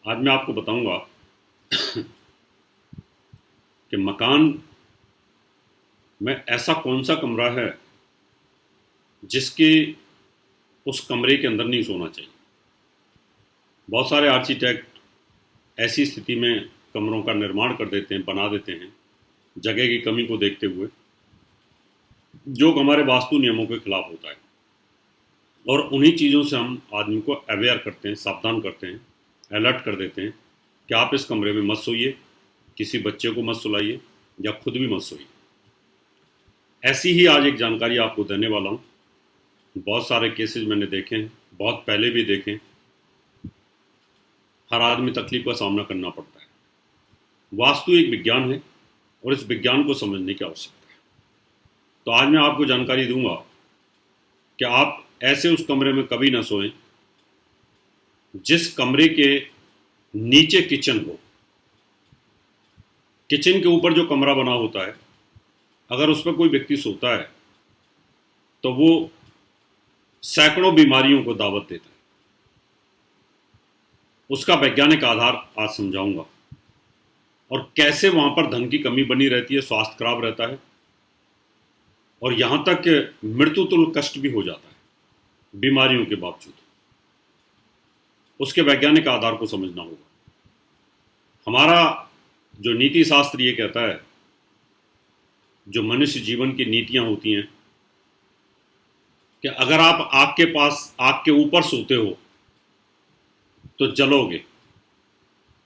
आज मैं आपको बताऊंगा कि मकान में ऐसा कौन सा कमरा है जिसके उस कमरे के अंदर नहीं सोना चाहिए। बहुत सारे आर्किटेक्ट ऐसी स्थिति में कमरों का निर्माण कर देते हैं, बना देते हैं जगह की कमी को देखते हुए, जो हमारे वास्तु नियमों के खिलाफ होता है। और उन्हीं चीज़ों से हम आदमी को अवेयर करते हैं, सावधान करते हैं, अलर्ट कर देते हैं कि आप इस कमरे में मत सोइए, किसी बच्चे को मत सुलाइए या खुद भी मत सोइए। ऐसी ही आज एक जानकारी आपको देने वाला हूँ। बहुत सारे केसेस मैंने देखे हैं, बहुत पहले भी देखे। हर आदमी तकलीफ का सामना करना पड़ता है। वास्तु एक विज्ञान है और इस विज्ञान को समझने की आवश्यकता है। तो आज मैं आपको जानकारी दूंगा कि आप ऐसे उस कमरे में कभी ना सोएं जिस कमरे के नीचे किचन हो। किचन के ऊपर जो कमरा बना होता है, अगर उस पर कोई व्यक्ति सोता है तो वो सैकड़ों बीमारियों को दावत देता है। उसका वैज्ञानिक आधार आज समझाऊंगा, और कैसे वहां पर धन की कमी बनी रहती है, स्वास्थ्य खराब रहता है और यहां तक मृत्यु तुल्य कष्ट भी हो जाता है बीमारियों के बावजूद। उसके वैज्ञानिक आधार को समझना होगा। हमारा जो नीति शास्त्र ये कहता है, जो मनुष्य जीवन की नीतियां होती हैं, कि अगर आप आग के पास, आग के ऊपर सोते हो तो जलोगे,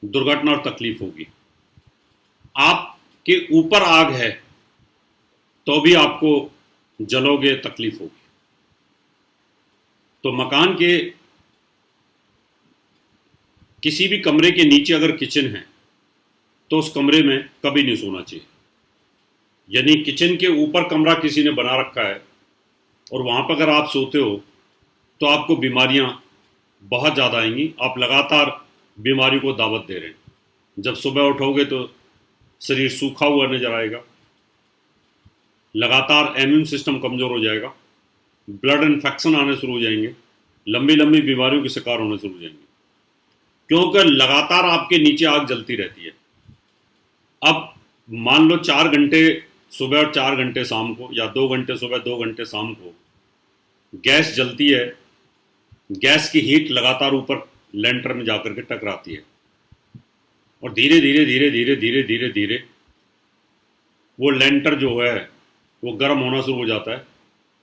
दुर्घटना और तकलीफ होगी। आपके ऊपर आग है तो भी आपको जलोगे, तकलीफ होगी। तो मकान के किसी भी कमरे के नीचे अगर किचन है तो उस कमरे में कभी नहीं सोना चाहिए। यानी किचन के ऊपर कमरा किसी ने बना रखा है और वहां पर अगर आप सोते हो तो आपको बीमारियां बहुत ज़्यादा आएंगी। आप लगातार बीमारी को दावत दे रहे हैं। जब सुबह उठोगे तो शरीर सूखा हुआ नजर आएगा, लगातार इम्यून सिस्टम कमज़ोर हो जाएगा, ब्लड इन्फेक्शन आने शुरू हो जाएंगे, लंबी लंबी बीमारियों के शिकार होने शुरू हो जाएंगे, क्योंकि लगातार आपके नीचे आग जलती रहती है। अब मान लो 4 घंटे सुबह और 4 घंटे शाम को, या 2 घंटे सुबह 2 घंटे शाम को गैस जलती है। गैस की हीट लगातार ऊपर लेंटर में जाकर के टकराती है और धीरे धीरे धीरे धीरे धीरे धीरे धीरे वो लेंटर जो है वो गर्म होना शुरू हो जाता है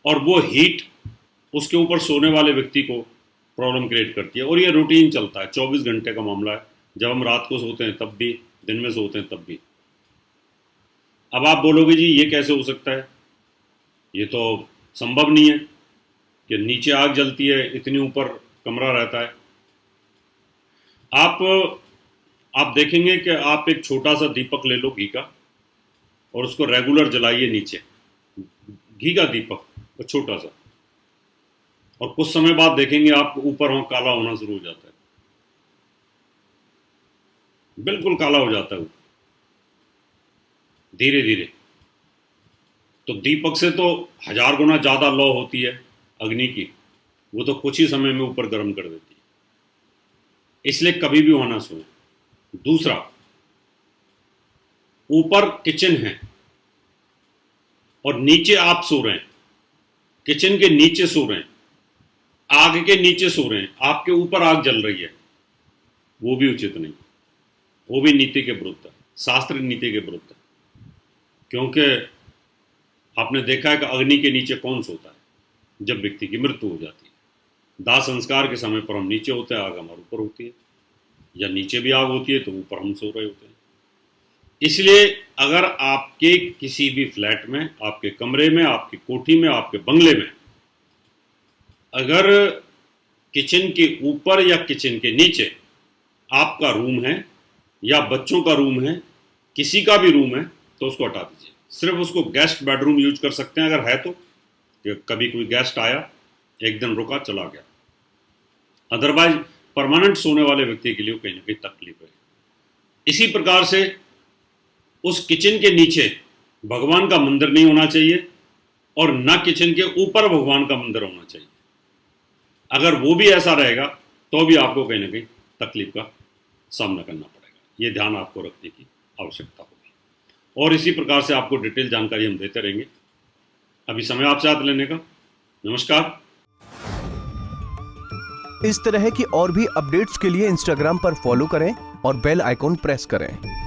और वो हीट उसके ऊपर सोने वाले व्यक्ति को प्रॉब्लम क्रिएट करती है। और ये रूटीन चलता है, 24 घंटे का मामला है। जब हम रात को सोते हैं तब भी, दिन में सोते हैं तब भी। अब आप बोलोगे जी ये कैसे हो सकता है, ये तो संभव नहीं है कि नीचे आग जलती है, इतनी ऊपर कमरा रहता है। आप देखेंगे कि आप एक छोटा सा दीपक ले लो घी का और उसको रेगुलर जलाइए नीचे, घी का दीपक, वो छोटा सा, और कुछ समय बाद देखेंगे आप ऊपर वहां काला होना शुरू हो जाता है, बिल्कुल काला हो जाता है धीरे धीरे। तो दीपक से तो 1000 गुना ज्यादा लौ होती है अग्नि की, वो तो कुछ ही समय में ऊपर गर्म कर देती है। इसलिए कभी भी वहां ना सोए। दूसरा, ऊपर किचन है और नीचे आप सो रहे हैं, किचन के नीचे सो रहे हैं, आग के नीचे सो रहे हैं, आपके ऊपर आग जल रही है, वो भी उचित नहीं, वो भी नीति के विरुद्ध है, शास्त्र नीति के विरुद्ध है। क्योंकि आपने देखा है कि अग्नि के नीचे कौन सोता है जब व्यक्ति की मृत्यु हो जाती है। दाह संस्कार के समय पर हम नीचे होते हैं, आग हमारे ऊपर होती है, या नीचे भी आग होती है तो ऊपर हम सो रहे होते हैं। इसलिए अगर आपके किसी भी फ्लैट में, आपके कमरे में, आपकी कोठी में, आपके बंगले में अगर किचन के ऊपर या किचन के नीचे आपका रूम है या बच्चों का रूम है, किसी का भी रूम है, तो उसको हटा दीजिए। सिर्फ उसको गेस्ट बेडरूम यूज कर सकते हैं अगर है तो, कि कभी कोई गेस्ट आया, एक दिन रुका, चला गया। अदरवाइज परमानेंट सोने वाले व्यक्ति के लिए कहीं ना कहीं तकलीफ है। इसी प्रकार से उस किचन के नीचे भगवान का मंदिर नहीं होना चाहिए और ना किचन के ऊपर भगवान का मंदिर होना चाहिए। अगर वो भी ऐसा रहेगा तो भी आपको कहीं ना कहीं तकलीफ का सामना करना पड़ेगा। ये ध्यान आपको रखने की आवश्यकता होगी और इसी प्रकार से आपको डिटेल जानकारी हम देते रहेंगे। अभी समय आपसे हाथ लेने का। नमस्कार। इस तरह की और भी अपडेट्स के लिए इंस्टाग्राम पर फॉलो करें और बेल आइकॉन प्रेस करें।